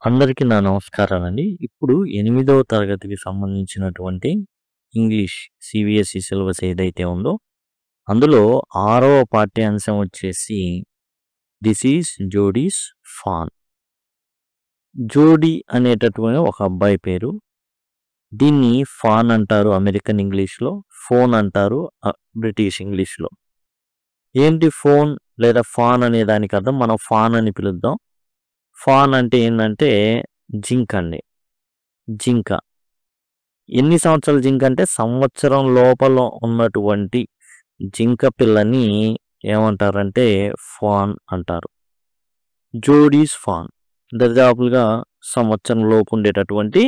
అందరికీ నా నమస్కారాలండి. ఇప్పుడు 8వ తరగతికి సంబంధించినటువంటి ఇంగ్లీష్ సీబీఎస్ఈ సిలబస్ ఏదైతే ఉందో, అందులో 6వ పాఠ్యాంశం వచ్చేసి 'దిస్ ఈజ్ జోడీస్ ఫాన్'. జోడీ అనేటటువంటి ఒక అబ్బాయి పేరు. దీన్ని ఫాన్ అంటారు అమెరికన్ ఇంగ్లీష్‌లో, ఫోన్ అంటారు బ్రిటిష్ ఇంగ్లీష్‌లో. ఏంటి ఫోన్ లేదా ఫాన్ అనే దానికి అర్థం మనం ఫాన్ అని పిలుద్దాం. ఫాన్ అంటే ఏందంటే జింక అండి. జింక. ఎన్ని సంవత్సరాల జింక అంటే సంవత్సరం లోపల ఉన్నటువంటి జింక పిల్లని ఏమంటారంటే ఫాన్ అంటారు. జోడీస్ ఫాన్. దరిదాపులుగా సంవత్సరం లోపు ఉండేటటువంటి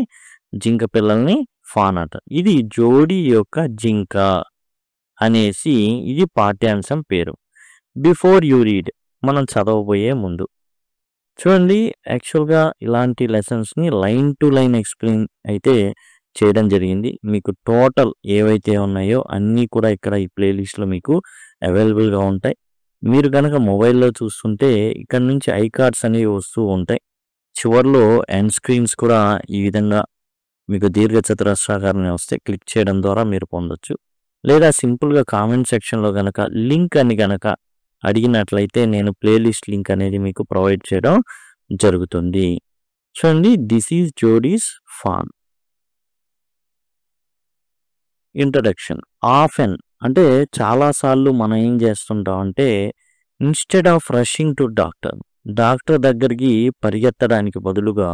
జింక పిల్లల్ని ఫాన్ అంటారు. ఇది జోడీ యొక్క జింక అనేసి ఇది పాఠ్యాంశం పేరు. బిఫోర్ యూ రీడ్ మనం చదవబోయే ముందు చూడండి, యాక్చువల్గా ఇలాంటి లెసన్స్ని లైన్ టు లైన్ ఎక్స్ప్లెయిన్ అయితే చేయడం జరిగింది. మీకు టోటల్ ఏవైతే ఉన్నాయో అన్నీ కూడా ఇక్కడ ఈ ప్లేలిస్ట్లో మీకు అవైలబుల్గా ఉంటాయి. మీరు కనుక మొబైల్లో చూస్తుంటే ఇక్కడ నుంచి ఐ కార్డ్స్ అనేవి వస్తూ ఉంటాయి. చివర్లో ఎండ్ స్క్రీన్స్ కూడా ఈ విధంగా మీకు దీర్ఘ చతురస్రాకారం వస్తే క్లిక్ చేయడం ద్వారా మీరు పొందొచ్చు. లేదా సింపుల్గా కామెంట్ సెక్షన్లో కనుక లింక్ అని కనుక అడిగినట్లయితే నేను ప్లేలిస్ట్ లింక్ అనేది మీకు ప్రొవైడ్ చేయడం జరుగుతుంది. చూడండి, this is Jody's fawn. Introduction. Often అంటే చాలాసార్లు మనం ఏం చేస్తుంటాం అంటే instead of rushing to doctor దగ్గరికి పరిగెత్తడానికి బదులుగా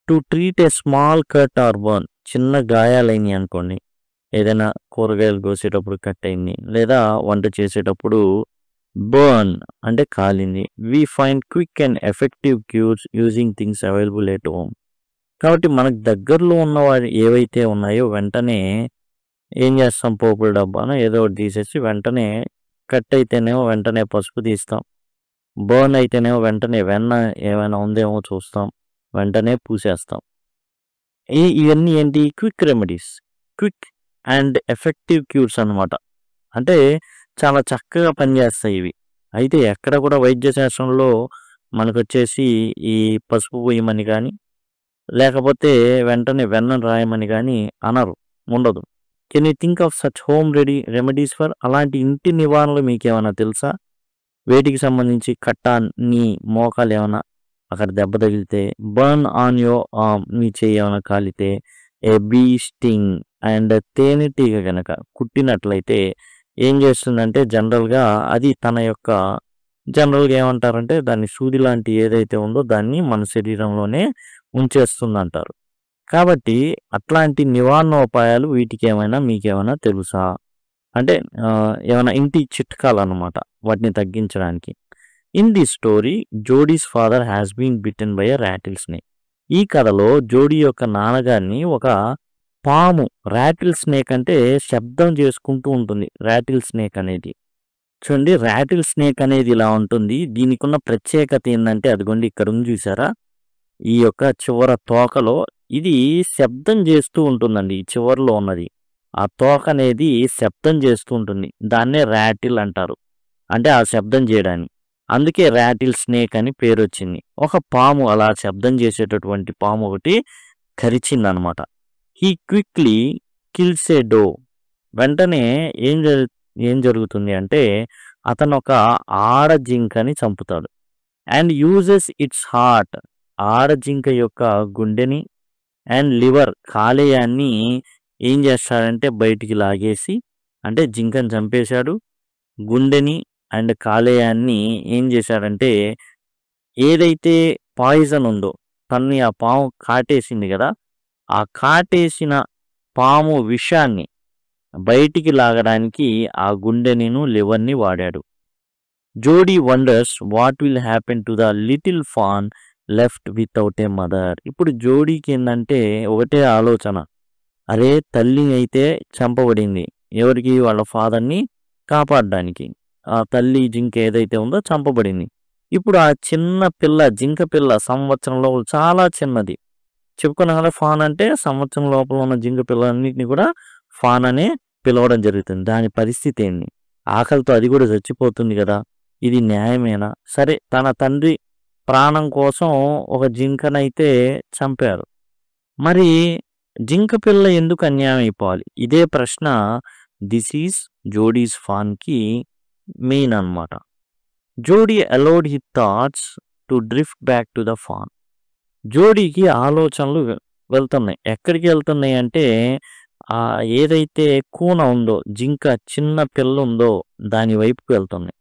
to treat a small cut or burn, చిన్న గాయాలైనవి అనుకోండి, ఏదైనా కూరగాయలు కోసేటప్పుడు కట్ అయింది లేదా వంట చేసేటప్పుడు బర్న్ అంటే కాలింది. We find quick and effective cures using things available at home. కాబట్టి మనకు దగ్గరలో ఉన్నవారు ఏవైతే ఉన్నాయో వెంటనే ఏం చేస్తాం, పోపుల డబ్బాను ఏదో ఒకటి తీసేసి వెంటనే కట్ అయితేనేమో వెంటనే పసుపు తీస్తాం, బర్న్ అయితేనేమో వెంటనే వెన్న ఏమైనా ఉందేమో చూస్తాం, వెంటనే పూసేస్తాం. ఇవన్నీ ఏంటి, quick remedies, quick and effective cures అన్నమాట. అంటే చాలా చక్కగా పనిచేస్తాయి ఇవి. అయితే ఎక్కడ కూడా వైద్య శాస్త్రంలో మనకు వచ్చేసి ఈ పసుపు పోయమని కానీ లేకపోతే వెంటనే వెన్నను రాయమని కానీ అనరు, ఉండదు. Can you think of such home remedies for, అలాంటి ఇంటి నివారణలు మీకు ఏమైనా తెలుసా? వేటికి సంబంధించి కట్టా నీ మోకాలు ఏమైనా అక్కడ దెబ్బ తగిలితే, బర్న్ ఆన్ యో ఆర్మ్ నీ చెయ్యి ఏమైనా కాలితే, ఏ బీ స్టింగ్ అండ్ తేనెటీగ కనుక కుట్టినట్లయితే ఏం చేస్తుందంటే జనరల్గా అది తన యొక్క జనరల్గా ఏమంటారంటే దాన్ని సూది లాంటి ఏదైతే ఉందో దాన్ని మన శరీరంలోనే ఉంచేస్తుంది అంటారు. కాబట్టి అట్లాంటి నివారణోపాయాలు వీటికి ఏమైనా మీకేమైనా తెలుసా అంటే ఏమైనా ఇంటి చిట్కాలు అన్నమాట వాటిని తగ్గించడానికి. In the story Jody's father has been bitten by a rattlesnake. ఈ కథలో జోడీ యొక్క నాన్నగారిని ఒక పాము, ర్యాటిల్ స్నేక్ అంటే శబ్దం చేసుకుంటూ ఉంటుంది ర్యాటిల్ స్నేక్ అనేది. చూడండి, ర్యాటిల్ స్నేక్ అనేది ఇలా ఉంటుంది. దీనికి ఉన్న ప్రత్యేకత ఏంటంటే అదిగోండి ఇక్కడ ఉంది చూసారా, ఈ యొక్క చివర తోకలో ఇది శబ్దం చేస్తూ ఉంటుందండి. ఈ చివరిలో ఉన్నది ఆ తోక అనేది శబ్దం చేస్తూ ఉంటుంది. దాన్నే ర్యాటిల్ అంటారు, అంటే ఆ శబ్దం చేయడానికి. అందుకే ర్యాటిల్ స్నేక్ అని పేరు వచ్చింది. ఒక పాము అలా శబ్దం చేసేటటువంటి పాము ఒకటి కరిచింది అనమాట. He quickly kills a doe. వెంటనే ఏం జరుగుతుంది అంటే అతను ఒక ఆడ జింకని చంపుతాడు. అండ్ యూజెస్ ఇట్స్ హార్ట్, ఆడ జింక యొక్క గుండెని, అండ్ లివర్ కాలేయాన్ని ఏం చేస్తాడంటే బయటికి లాగేసి, అంటే జింకని చంపేశాడు, గుండెని అండ్ కాలేయాన్ని ఏం చేశాడంటే ఏదైతే పాయిజన్ ఉందో తన్ని ఆ పాము కాటేసింది కదా, ఆ కాటేసిన పాము విషాన్ని బయటికి లాగడానికి ఆ గుండెనిను లివర్ని వాడాడు. జోడీ wonders what will happen to the little fan left without a mother. ఇప్పుడు జోడీకి ఏంటంటే ఒకటే ఆలోచన, అరే తల్లి అయితే చంపబడింది, ఎవరికి, వాళ్ళ ఫాదర్ని కాపాడడానికి. ఆ తల్లి జింక ఏదైతే ఉందో చంపబడింది. ఇప్పుడు ఆ చిన్న పిల్ల, జింక పిల్ల సంవత్సరంలో చాలా చిన్నది. చెప్పుకున్నాం కదా, ఫాన్ అంటే సంవత్సరం లోపల ఉన్న జింక పిల్లలన్నింటినీ కూడా ఫాన్ అనే పిలవడం జరుగుతుంది. దాని పరిస్థితి ఏంటి, ఆకలితో అది కూడా చచ్చిపోతుంది కదా, ఇది న్యాయమేనా? సరే, తన తండ్రి ప్రాణం కోసం ఒక జింకనైతే చంపారు. మరి జింక పిల్ల ఎందుకు అన్యాయం అయిపోవాలి? ఇదే ప్రశ్న దిస్ ఈజ్ జోడీస్ ఫాన్‌కి మెయిన్ అన్నమాట. Jody allowed his thoughts to drift back to the fawn. జోడీకి ఆలోచనలు వెళ్తున్నాయి. ఎక్కడికి వెళ్తున్నాయి అంటే ఏదైతే కూన ఉందో, జింక చిన్న పిల్ల ఉందో దాని వైపుకి వెళ్తున్నాయి.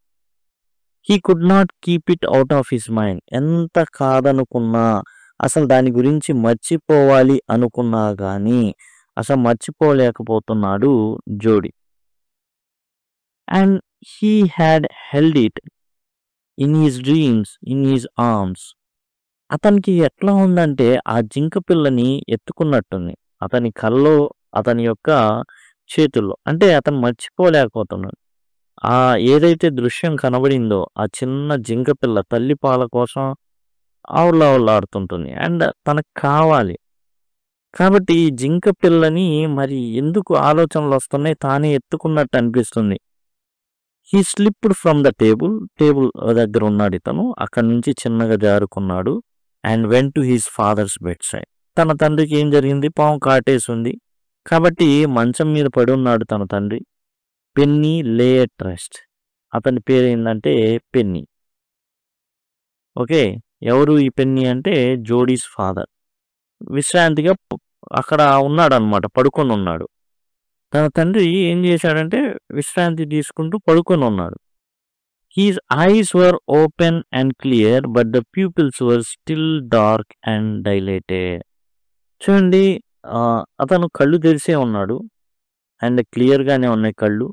He could not keep it out of his mind. ఎంత కాదనుకున్నా, అసలు దాని గురించి మర్చిపోవాలి అనుకున్నా కానీ అసలు మర్చిపోలేకపోతున్నాడు జోడీ. And he had held it in his dreams, in his arms. అతనికి ఎట్లా ఉందంటే ఆ జింక పిల్లని ఎత్తుకున్నట్టుంది అతని కల్లో, అతని యొక్క చేతుల్లో. అంటే అతను మర్చిపోలేకపోతున్నాడు. ఏదైతే దృశ్యం కనబడిందో ఆ చిన్న జింక పిల్ల తల్లి పాల కోసం ఆవులాడుతుంటుంది అండ్ తనకు కావాలి. కాబట్టి ఈ జింక పిల్లని మరి ఎందుకు ఆలోచనలు వస్తున్నాయి, తానే ఎత్తుకున్నట్టు అనిపిస్తుంది. He slipped from the table దగ్గర ఉన్నాడు ఇతను. అక్కడి నుంచి చిన్నగా జారుకున్నాడు. And went to his father's bedside. తన తండ్రికి ఏం జరిగింది? పాము కాటేసి ఉంది కాబట్టి మంచం మీద పడి ఉన్నాడు తన తండ్రి. పెన్నీ లే ఎట్ రెస్ట్. అతని పేరు ఏంటంటే పెన్నీ. ఓకే, ఎవరు ఈ పెన్నీ అంటే జోడీస్ ఫాదర్. విశ్రాంతిగా అక్కడ ఉన్నాడు అనమాట, పడుకొని ఉన్నాడు. తన తండ్రి ఏం చేశాడంటే విశ్రాంతి తీసుకుంటూ పడుకొని ఉన్నాడు. He's ice were open and clear but the pupils were still dark and dilated. చూడండి, అతను కళ్ళు తెరిసే ఉన్నాడు అండ్ క్లియర్గానే ఉన్నాయి కళ్ళు.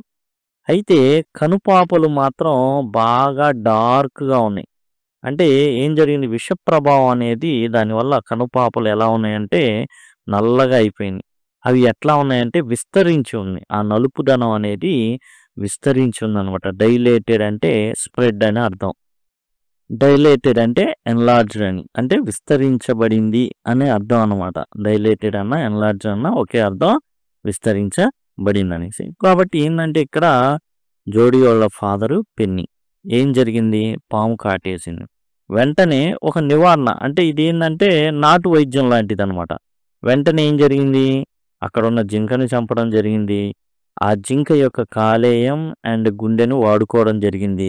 అయితే కనుపాపలు మాత్రం బాగా డార్క్గా ఉన్నాయి. అంటే ఏం జరిగింది? విష ప్రభావం అనేది దానివల్ల కనుపాపలు ఎలా ఉన్నాయంటే నల్లగా అయిపోయినాయి. అవి ఎట్లా ఉన్నాయంటే విస్తరించి ఉన్నాయి. ఆ నలుపుదనం అనేది విస్తరించి ఉందనమాట. డైలేటెడ్ అంటే స్ప్రెడ్ అని అర్థం. డైలేటెడ్ అంటే ఎన్లార్జ్డ్ అని, అంటే విస్తరించబడింది అనే అర్థం అనమాట. డైలేటెడ్ అన్న ఎన్లార్జ్డ్ అన్న ఒకే అర్థం, విస్తరించబడింది అనేసి. కాబట్టి ఏంటంటే ఇక్కడ జోడీ వాళ్ళ ఫాదరు పెన్నీ. ఏం జరిగింది? పాము కాటేసింది. వెంటనే ఒక నివారణ, అంటే ఇది ఏంటంటే నాటు వైద్యం లాంటిది అనమాట. వెంటనే ఏం జరిగింది? అక్కడ ఉన్న జింకని చంపడం జరిగింది. ఆ జింక యొక్క కాలేయం అండ్ గుండెను వాడుకోవడం జరిగింది.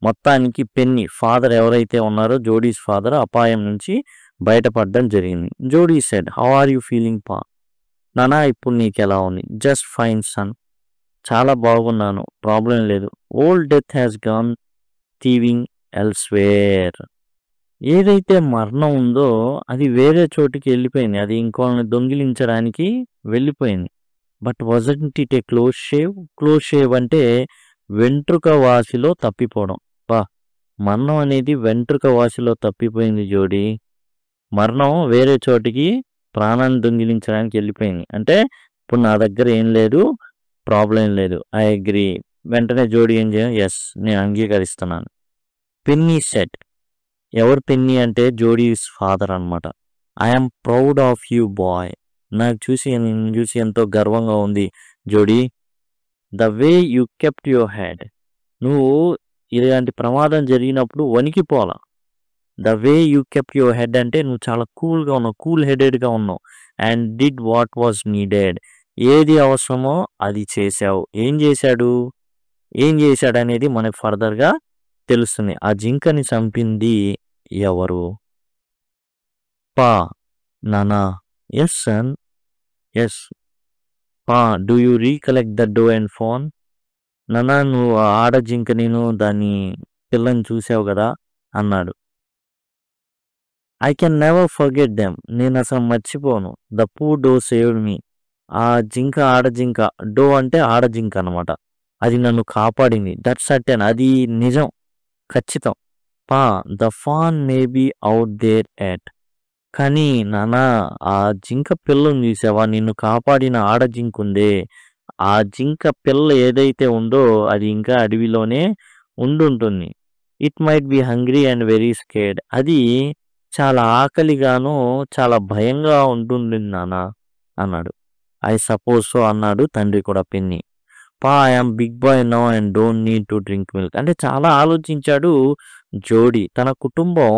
మొత్తానికి పెన్నీ ఫాదర్ ఎవరైతే ఉన్నారో జోడీస్ ఫాదర్ అపాయం నుంచి బయటపడడం జరిగింది. Jody said, how are you feeling Pa? నానా ఇప్పుడు నీకు ఎలా ఉంది? Just fine son. చాలా బాగున్నాను, ప్రాబ్లం లేదు. Old death has gone thieving elsewhere. ఏదైతే మరణం ఉందో అది వేరే చోటుకి వెళ్ళిపోయింది. అది ఇంకోళ్ళని దొంగిలించడానికి వెళ్ళిపోయింది. But wasn't it A close shave? Close shave అంటే వెంట్రుక వాసిలో తప్పిపోవడం. మరణం అనేది వెంట్రుక వాసిలో తప్పిపోయింది జోడీ. మరణం వేరే చోటికి ప్రాణాన్ని దొంగిలించడానికి వెళ్ళిపోయింది. అంటే ఇప్పుడు నా దగ్గర ఏం లేదు, ప్రాబ్లం లేదు. I agree. వెంటనే జోడీ ఏం చేయం? ఎస్, నేను అంగీకరిస్తున్నాను. Penney set. ఎవరు పెన్నీ అంటే జోడీస్ ఫాదర్ అనమాట. I'm proud of you boy. నాకు నిన్ను చూసి ఎంతో గర్వంగా ఉంది Jody. The way you kept your head. నువ్వు ఇలాంటి ప్రమాదం జరిగినప్పుడు వణికిపోలా. The way you kept your head అంటే నువ్వు చాలా కూల్గా ఉన్నావు, కూల్ హెడెడ్గా ఉన్నావు. And did what was needed. ఏది అవసరమో అది చేశావు. ఏం చేశాడు అనేది మనకు ఫర్దర్గా తెలుస్తుంది. ఆ జింకని చంపింది ఎవరు? పా. నానా. Yes son. Yes pa. Do you recollect the doe and fawn? నానా, నువ్వు ఆడ జింక నేను దాని పిల్లని చూసావు కదా అన్నాడు. I can never forget them. నేను అసలు మర్చిపోను. ద పూ డో సేవ్డ్ మీ. ఆ జింక ఆడజింక, డో అంటే ఆడజింక అనమాట. అది నన్ను కాపాడింది. That certain. అది నిజం, ఖచ్చితం. Pa. The fawn may be out there yet. కానీ నానా, ఆ జింక పిల్లని చూసావా? నిన్ను కాపాడిన ఆడజింక ఉందే, ఆ జింక పిల్ల ఏదైతే ఉందో అది ఇంకా అడవిలోనే ఉండుంటుంది. It might be hungry and very scared. అది చాలా ఆకలిగాను చాలా భయంగా ఉంటుంది నానా అన్నాడు. ఐ సపోజ్ సో అన్నాడు తండ్రి కూడా Penny. Pa I am big boy now and don't need to drink milk. అంటే చాలా ఆలోచించాడు జోడీ. తన కుటుంబం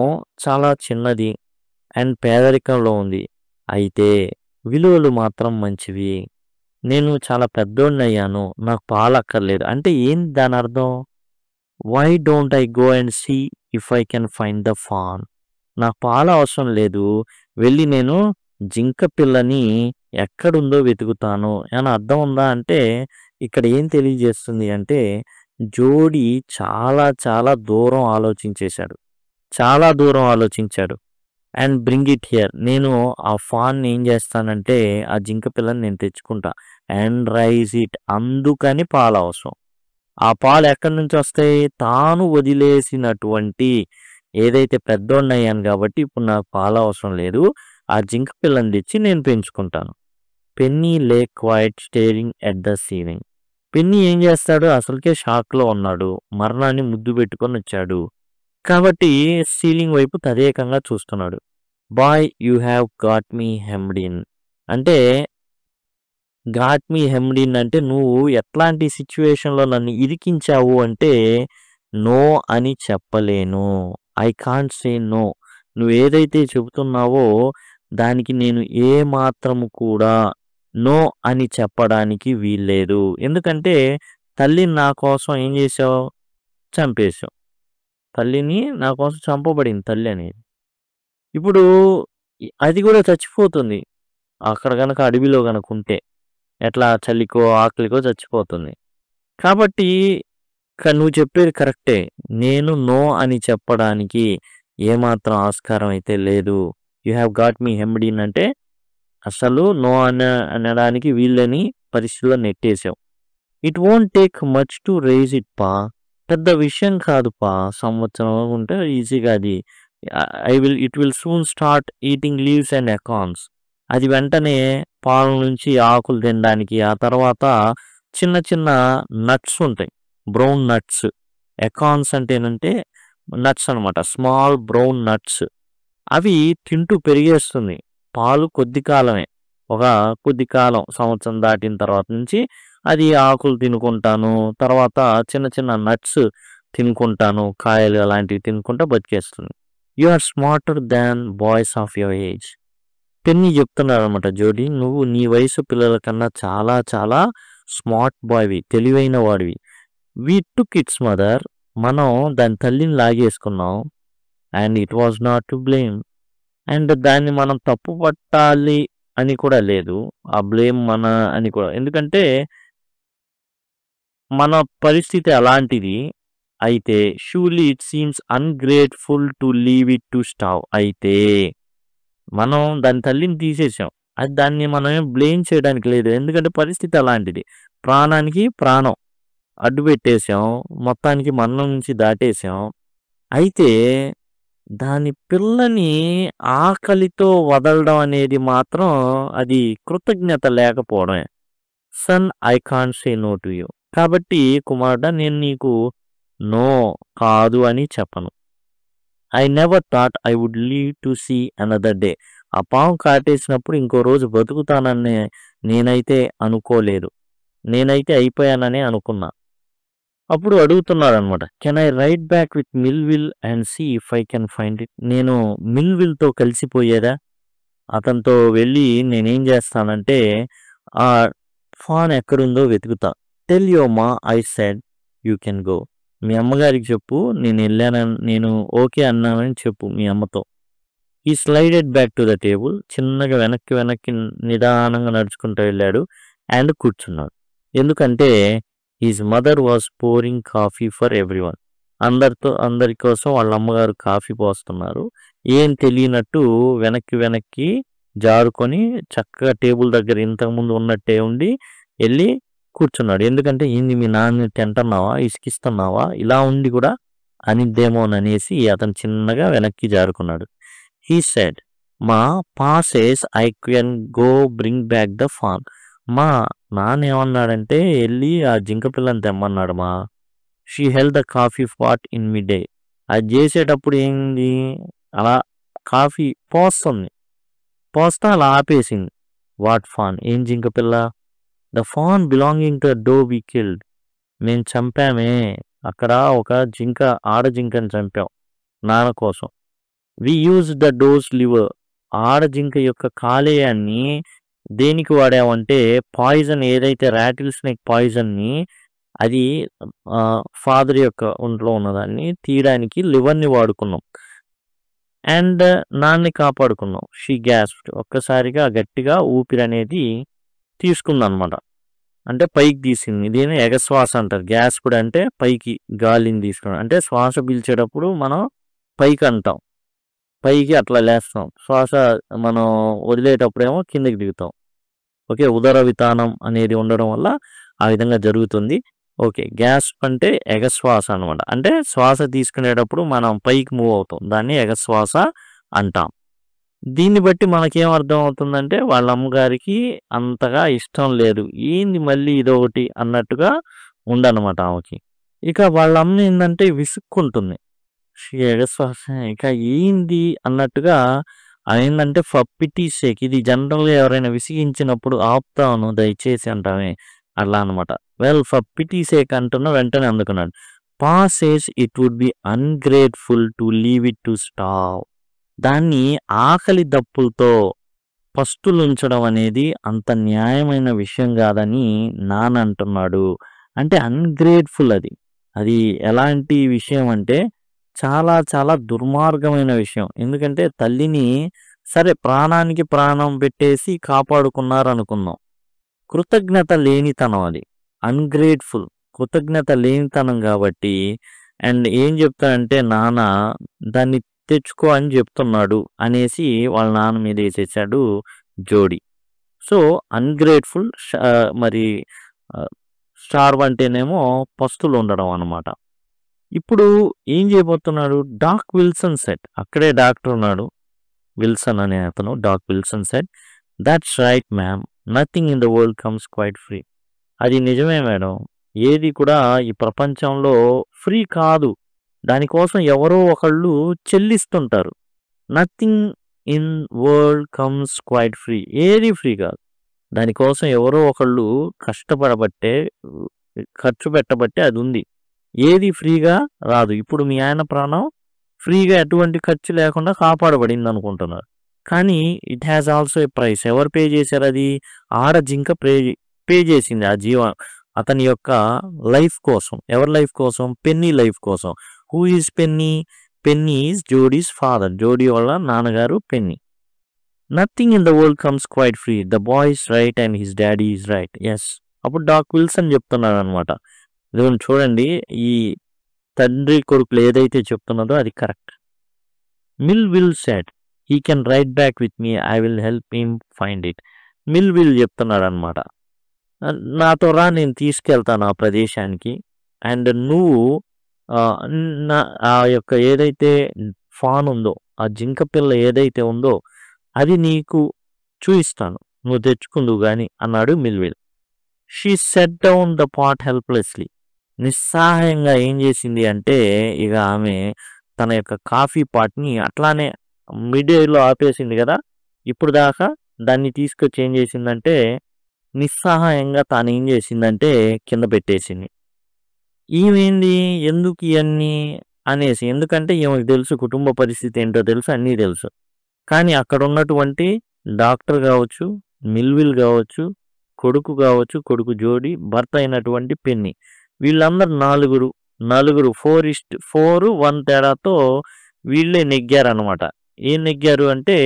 చాలా చిన్నది అండ్ పేదరికంలో ఉంది. అయితే విలువలు మాత్రం మంచివి. నేను చాలా పెద్దోడినయ్యాను. నాకు పాలక్కర్లేదు. అంటే ఏంటి దాని అర్థం? Why don't I go and see if I can find the fawn. నాకు పాలు అవసరం లేదు. వెళ్ళి నేను జింక పిల్లని ఎక్కడుందో వెతుకుతాను అని అర్థం ఉందా? అంటే ఇక్కడ ఏం తెలియజేస్తుంది అంటే జోడీ చాలా చాలా దూరం ఆలోచించేశాడు. చాలా దూరం ఆలోచించాడు. And bring it here. నేను ఆ ఫాన్ ఏం చేస్తానంటే ఆ జింక పిల్లని నేను తెచ్చుకుంటా. And raise it. అందుకని పాలు అవసరం. ఆ పాలు ఎక్కడి నుంచి వస్తాయి? తాను వదిలేసినటువంటి ఏదైతే పెద్దోడినయ్యాను కాబట్టి ఇప్పుడు నాకు పాలు అవసరం లేదు. ఆ జింక పిల్లని తెచ్చి నేను పెంచుకుంటాను. Penny lay quiet staring at the ceiling. Penny ఏం చేస్తాడు? అసలుకే షాక్లో ఉన్నాడు. మరణాన్ని ముద్దు పెట్టుకొని వచ్చాడు కాబట్టి సీలింగ్ వైపు తదేకంగా చూస్తున్నాడు. Boy you have got me hemmed in. అంటే గాట్ మీ హెమ్డ్ ఇన్ అంటే నువ్వు ఎట్లాంటి సిచ్యువేషన్లో నన్ను ఇరికించావు అంటే నో అని చెప్పలేను. I can't say no. నువ్వు ఏదైతే చెబుతున్నావో దానికి నేను ఏ మాత్రము కూడా నో అని చెప్పడానికి వీల్లేదు. ఎందుకంటే తల్లిని నా కోసం ఏం చేసావు? చంపేశావు. తల్లిని నా కోసం చంపబడింది తల్లి అనేది. ఇప్పుడు అది కూడా చచ్చిపోతుంది. అక్కడ గనక అడవిలో గనక ఉంటే ఎట్లా చలికో ఆకలికో చచ్చిపోతుంది. కాబట్టి నువ్వు చెప్పేది కరెక్టే. నేను నో అని చెప్పడానికి ఏమాత్రం ఆస్కారం అయితే లేదు. You have got me hemmed in అంటే అసలు నో అనడానికి వీళ్ళని పరిస్థితిలో నెట్టేసావు. It won't take much to raise it Pa. పెద్ద విషయం కాదు పా. సంవత్సరం ఉంటే ఈజీగా అది it will soon start eating leaves and acorns. అది వెంటనే పాల నుంచి ఆకులు తినడానికి, ఆ తర్వాత చిన్న చిన్న నట్స్ ఉంటాయి, బ్రౌన్ నట్స్. ఎకాన్స్ అంటే ఏంటంటే నట్స్ అనమాట, స్మాల్ బ్రౌన్ నట్స్. అవి తింటూ పెరిగేస్తుంది. పాలు కొద్ది కాలమే, ఒక కొద్ది కాలం సంవత్సరం దాటిన తర్వాత నుంచి అది ఆకులు తినుకుంటాను, తర్వాత చిన్న చిన్న నట్స్ తినుకుంటాను, కాయలు అలాంటివి తినుకుంటా బతికేస్తుంది. You are smarter than boys of your age. Penny చెప్తున్నారు అనమాట జోడీ, నువ్వు నీ వయసు పిల్లల కన్నా చాలా చాలా స్మార్ట్ బాయ్వి, తెలివైన వాడివి. We took its mother. మనం దాని తల్లిని లాగేసుకున్నాం. And it was not to blame. And దాన్ని మనం తప్పు పట్టాలి అని కూడా లేదు. ఆ బ్లేమ్ మన అని కూడా, ఎందుకంటే మన పరిస్థితి అలాంటిది. అయితే surely it seems ungrateful to leave it to starve. అయితే మనం దాని తల్లిని తీసేసాం, అది దాన్ని మనం బ్లేమ్ చేయడానికి లేదు, ఎందుకంటే పరిస్థితి అలాంటిది. ప్రాణానికి ప్రాణం అడ్డు పెట్టేసాం, మొత్తానికి మరణం నుంచి దాటేసాం. అయితే దాని పిల్లని ఆకలితో వదలడం అనేది మాత్రం అది కృతజ్ఞత లేకపోవడమే. Son I can't say no to you. కాబట్టి కుమారుడా, నేను నీకు నో కాదు అని చెప్పను. I never thought I would live to see another day. ఆ పాము కాటేసినప్పుడు ఇంకో రోజు బతుకుతానని నేనైతే అనుకోలేదు. నేనైతే అయిపోయానని అనుకున్నా. అప్పుడు అడుగుతున్నారనమాట, can I write back with Millwheel and see if I can find it. నేను మిల్విల్తో కలిసిపోయేదా? అతనితో వెళ్ళి నేనేం చేస్తానంటే ఆ ఫాన్ ఎక్కడుందో వెతుకుతా. Tell your Ma I said you can go. మీ అమ్మగారికి చెప్పు నేను వెళ్ళానని, నేను ఓకే అన్నానని చెప్పు మీ అమ్మతో. ఈ slided back to the table. చిన్నగా వెనక్కి వెనక్కి నిదానంగా నడుచుకుంటూ వెళ్ళాడు అండ్ కూర్చున్నాడు. ఎందుకంటే his mother was pouring coffee for everyone. అందరి కోసం వాళ్ళ అమ్మగారు కాఫీ పోస్తున్నారు. ఏం తెలియనట్టు వెనక్కి వెనక్కి జారుకొని చక్కగా టేబుల్ దగ్గర ఇంతకుముందు ఉన్నట్టే ఉండి వెళ్ళి కూర్చున్నాడు. ఎందుకంటే ఏంది మీ నాన్న తింటున్నావా, ఇసుకిస్తున్నావా, ఇలా ఉండి కూడా అనిద్దేమోననేసి అతను చిన్నగా వెనక్కి జారుకున్నాడు. He said, ma pa says I can go bring back the fawn. మా నాన్న ఏమన్నాడంటే వెళ్ళి ఆ జింక పిల్లని తెమ్మన్నాడు ma. She held the coffee pot in mid day. అది చేసేటప్పుడు ఏంది, అలా కాఫీ పోస్తా అలా ఆపేసింది. వాట్ ఫాన్, ఏం జింక పిల్ల? The fawn belonging to doe we killed. మేము చంపామే, అక్కడ ఒక జింక, ఆడ జింకని చంపాం నాన్న కోసం. We use the doe's liver. ఆడ జింక యొక్క కాలేయాన్ని దేనికి వాడామంటే పాయిజన్, ఏదైతే రాటిల్ స్నేక్ పాయిజన్ని, అది ఫాదర్ యొక్క ఒంట్లో ఉన్నదాన్ని తీయడానికి లివర్ని వాడుకున్నాం. అండ్ నాన్ని కాపాడుకున్నాం. షీ గ్యాస్ప్డ్. ఒక్కసారిగా గట్టిగా ఊపిరి అనేది తీసుకుందనమాట. అంటే పైకి తీసింది. దీన్ని ఎగశ్వాస అంటారు. గ్యాస్ప్డ్ అంటే పైకి గాలిని తీసుకోవడం. అంటే శ్వాస పీల్చేటప్పుడు మనం పైకి అంటాం, పైకి అట్లా లేస్తాం. శ్వాస మనం వదిలేటప్పుడేమో కిందకి దిగుతాం. ఓకే, ఉదర వితానం అనేది ఉండడం వల్ల ఆ విధంగా జరుగుతుంది. ఓకే, గ్యాస్ప్ అంటే ఎగశ్వాస అనమాట. అంటే శ్వాస తీసుకునేటప్పుడు మనం పైకి మూవ్ అవుతాం, దాన్ని ఎగశ్వాస అంటాం. దీన్ని బట్టి మనకేం అర్థం అవుతుందంటే వాళ్ళ అమ్మగారికి అంతగా ఇష్టం లేదు. ఏంది మళ్ళీ ఇదొకటి అన్నట్టుగా ఉండనమాట ఆమెకి. ఇక వాళ్ళ అమ్మ ఏంటంటే విసుక్కుంటుంది. ఎగశ్వాస ఇక ఏంది అన్నట్టుగా ఏంటంటే ఫర్ పిటీ సేక్. ఇది జనరల్గా ఎవరైనా విసిగించినప్పుడు ఆపుతాను దయచేసి అంటామే, అలా అనమాట. వెల్, ఫర్ పిటీ సేక్ అంటున్న వెంటనే అందుకున్నాడు. Pa says it would be ungrateful to leave it to starve. దాన్ని ఆకలి దప్పులతో పస్తులుంచడం అనేది అంత న్యాయమైన విషయం కాదని నాన్న అంటున్నాడు. అంటే అన్గ్రేట్ఫుల్ అది. అది ఎలాంటి విషయం అంటే చాలా చాలా దుర్మార్గమైన విషయం. ఎందుకంటే తల్లిని సరే ప్రాణానికి ప్రాణం పెట్టేసి కాపాడుకున్నారు అనుకుందాం, కృతజ్ఞత లేనితనం అది. అన్గ్రేట్ఫుల్, కృతజ్ఞత లేనితనం కాబట్టి. అండ్ ఏం చెప్తాడంటే నాన్న దాన్ని తెచ్చుకో అని చెప్తున్నాడు అనేసి వాళ్ళ నాన్న మీద వేసేసాడు జోడి. So ungrateful. మరి స్టార్వ్ అంటేనేమో పస్తులు ఉండడం అనమాట. ఇప్పుడు ఏం చేయబోతున్నాడు డాక్ విల్సన్ సెట్. అక్కడే డాక్టర్ ఉన్నాడు, విల్సన్ అనే అతను. Doc Wilson said, that's right ma'am, nothing in the world comes quite free. అది నిజమే మేడం, ఏది కూడా ఈ ప్రపంచంలో ఫ్రీ కాదు, దానికోసం ఎవరో ఒకళ్ళు చెల్లిస్తుంటారు. Nothing in world comes quite free. ఏది ఫ్రీ కాదు, దానికోసం ఎవరో ఒకళ్ళు కష్టపడబట్టే, ఖర్చు పెట్టబట్టే అది ఉంది. ఏది ఫ్రీగా రాదు. ఇప్పుడు మీ ఆయన ప్రాణం ఫ్రీగా ఎటువంటి ఖర్చు లేకుండా కాపాడబడింది అనుకుంటున్నారు, కానీ it has also a price. ఎవరు పే చేశారు? అది ఆడ జింక పే చేసింది ఆ అతని యొక్క లైఫ్ కోసం. ఎవరి లైఫ్ కోసం? పెన్నీ లైఫ్ కోసం. Who is Penny? Penny is Jody's father. Jody వాళ్ళ నాన్నగారు Penny. Nothing in the world comes quite free. The boy is right and his daddy is right. Yes. అప్పుడు డాక్ విల్సన్ చెప్తున్నాడు అనమాట, ఇదిగోండి చూడండి, ఈ తండ్రి కొడుకులు ఏదైతే చెప్తున్నదో అది correct. Mill Wheel said he can ride back with me, I will help him find it. Mill Wheel చెప్తున్నాడు అనమాట, నాతో రా, నేను తీసుకెళ్తాను ఆ ప్రదేశానికి. అండ్ నువ్వు ఆ యొక్క ఏదైతే ఫాన్ ఉందో, ఆ జింక పిల్ల ఏదైతే ఉందో అది నీకు చూయిస్తాను, నువ్వు తెచ్చుకుందువు గాని అన్నాడు Millwheel. She set down the pot helplessly. నిస్సహాయంగా ఏం చేసింది అంటే ఇక ఆమె తన యొక్క కాఫీ పాట్ని అట్లానే మిడిల్లో ఆపేసింది కదా, ఇప్పుడు దాకా దాన్ని తీసుకొచ్చి ఏం చేసిందంటే నిస్సహాయంగా తాను ఏం చేసిందంటే కింద పెట్టేసింది. ఈమెంది ఎందుకు ఇవన్నీ అనేసి, ఎందుకంటే ఈమెకు తెలుసు కుటుంబ పరిస్థితి ఏంటో తెలుసు, అన్నీ తెలుసు. కానీ అక్కడ ఉన్నటువంటి డాక్టర్ కావచ్చు, మిల్విల్ కావచ్చు, కొడుకు కావచ్చు, కొడుకు జోడి, భర్త అయినటువంటి పెన్నీ, వీళ్ళందరూ నలుగురు 4:1 తేడాతో వీళ్ళే నెగ్గారనమాట. ఏం నెగ్గారు అంటే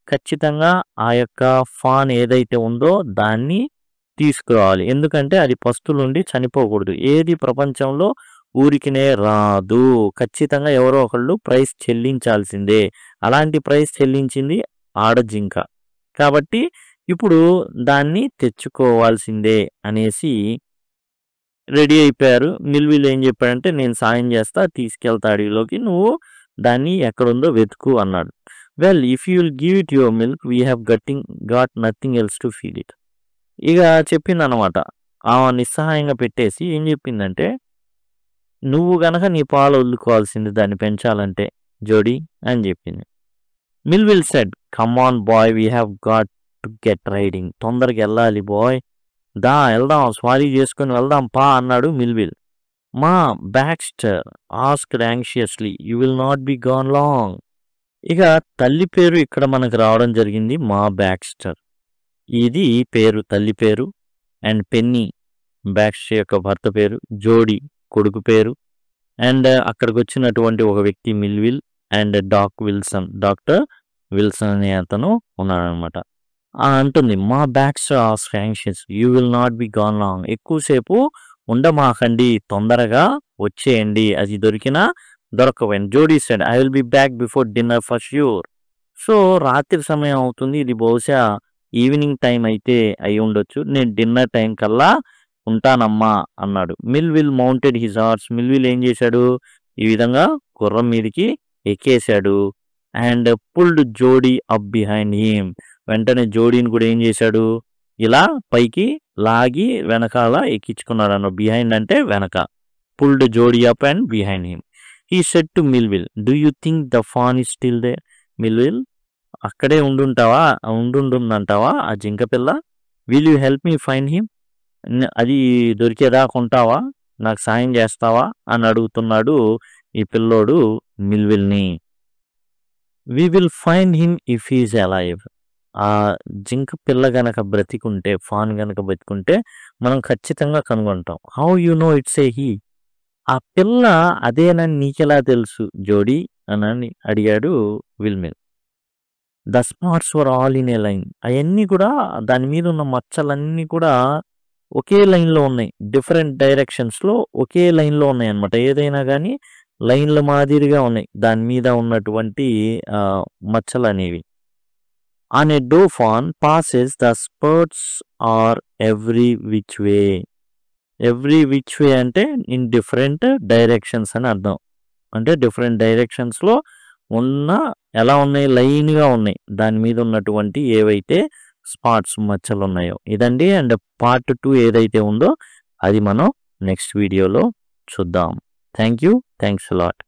ఖచ్చితంగా ఆ యొక్క ఫాన్ ఏదైతే ఉందో దాన్ని తీసుకురావాలి. ఎందుకంటే అది పస్తులుండి చనిపోకూడదు. ఏది ప్రపంచంలో ఊరికినే రాదు, ఖచ్చితంగా ఎవరో ఒకళ్ళు ప్రైస్ చెల్లించాల్సిందే. అలాంటి ప్రైస్ చెల్లించింది ఆడ జింక కాబట్టి ఇప్పుడు దాన్ని తెచ్చుకోవాల్సిందే అనేసి రెడీ అయిపోయారు. మిల్విల్ ఏం చెప్పాడంటే నేను సాయం చేస్తా, తీసుకెళ్తా అడవిలోకి, నువ్వు దాన్ని ఎక్కడుందో వెతుకు అన్నాడు. Well, if you will give it your milk we have got nothing else to feed it. ఇక చెప్పిందనమాట. ఆమె నిస్సహాయంగా పెట్టేసి ఏం చెప్పిందంటే, నువ్వు గనక నీ పాలు వదులుకోవాల్సింది దాన్ని పెంచాలంటే జోడీ అని చెప్పింది. Millwheel said, come on boy, we have got to get riding. తొందరగా వెళ్ళాలి బాయ్, దా వెళ్దాం, స్వారీ చేసుకొని వెళ్దాం పా అన్నాడు Millwheel. Ma Baxter asked anxiously, you will not be gone long. ఇక తల్లి పేరు ఇక్కడ మనకు రావడం జరిగింది, మా బ్యాక్స్టర్. ఇది పేరు, తల్లి పేరు. అండ్ పెన్నీ బ్యాక్స్టర్ యొక్క భర్త పేరు, జోడీ కొడుకు పేరు. అండ్ అక్కడికి వచ్చినటువంటి ఒక వ్యక్తి మిల్విల్ అండ్ డాక్టర్ విల్సన్ అనే అతను ఉన్నాడనమాట. అంటుంది, మా Baxter asked anxious, you will not be gone long. ఎక్కువసేపు ఉండమాకండి, తొందరగా వచ్చేయండి, అది దొరికినా దొరకపోయింది. జోడీ said, I will be back before dinner for sure. So రాత్రి సమయం అవుతుంది, ఇది బహుశా ఈవినింగ్ టైం అయితే అయి ఉండొచ్చు, నేను డిన్నర్ టైం కల్లా ఉంటానమ్మా అన్నాడు. మిల్విల్ మౌంటెడ్ హిజ్ హార్స్. మిల్విల్ ఏం చేశాడు, ఈ విధంగా గుర్రం మీదకి ఎక్కేశాడు. And pulled Jody up behind him. వెంటనే జోడీని కూడా ఏం చేశాడు, ఇలా పైకి లాగి వెనకాల ఎక్కించుకున్నాడు అన్న. బిహైండ్ అంటే వెనక. Pulled Jody up and behind him. He said to Millwheel, do you think the fawn is still there? Millwheel, అక్కడే ఉండుంటుందంటావా ఆ జింక పిల్ల? Will you help me find him? అది దొరికేదాకా ఉంటావా, నాకు సాయం చేస్తావా అని అడుగుతున్నాడు ఈ పిల్లోడు మిల్విల్ని. We will find him if he's alive. ఆ జింక పిల్ల గనక బ్రతికుంటే, ఫాన్ గనక బ్రతికుంటే మనం ఖచ్చితంగా కనుగొంటాం. How you know it's a he? ఆ పిల్ల అదేనని నీకెలా తెలుసు జోడీ అని అడిగాడు విల్మిల్. The spots were all in a line. అవన్నీ కూడా, దాని మీద ఉన్న మచ్చలన్నీ కూడా ఒకే లైన్లో ఉన్నాయి, డిఫరెంట్ డైరెక్షన్స్లో ఒకే లైన్లో ఉన్నాయి అనమాట. ఏదైనా కానీ లైన్ల మాదిరిగా ఉన్నాయి దాని మీద ఉన్నటువంటి మచ్చలు అనేవి. On a doe fawn passes the spurts are every which way. Every which way అంటే ఇన్ డిఫరెంట్ డైరెక్షన్స్ అని అర్థం. అంటే డిఫరెంట్ డైరెక్షన్స్లో ఎలా ఉన్నాయి, లైన్గా ఉన్నాయి దాని మీద ఉన్నటువంటి ఏవైతే స్పాట్స్ మచ్చలు ఉన్నాయో. ఇదండి. అండ్ పార్ట్ 2 ఏదైతే ఉందో అది మనం నెక్స్ట్ వీడియోలో చూద్దాం. Thanks a lot.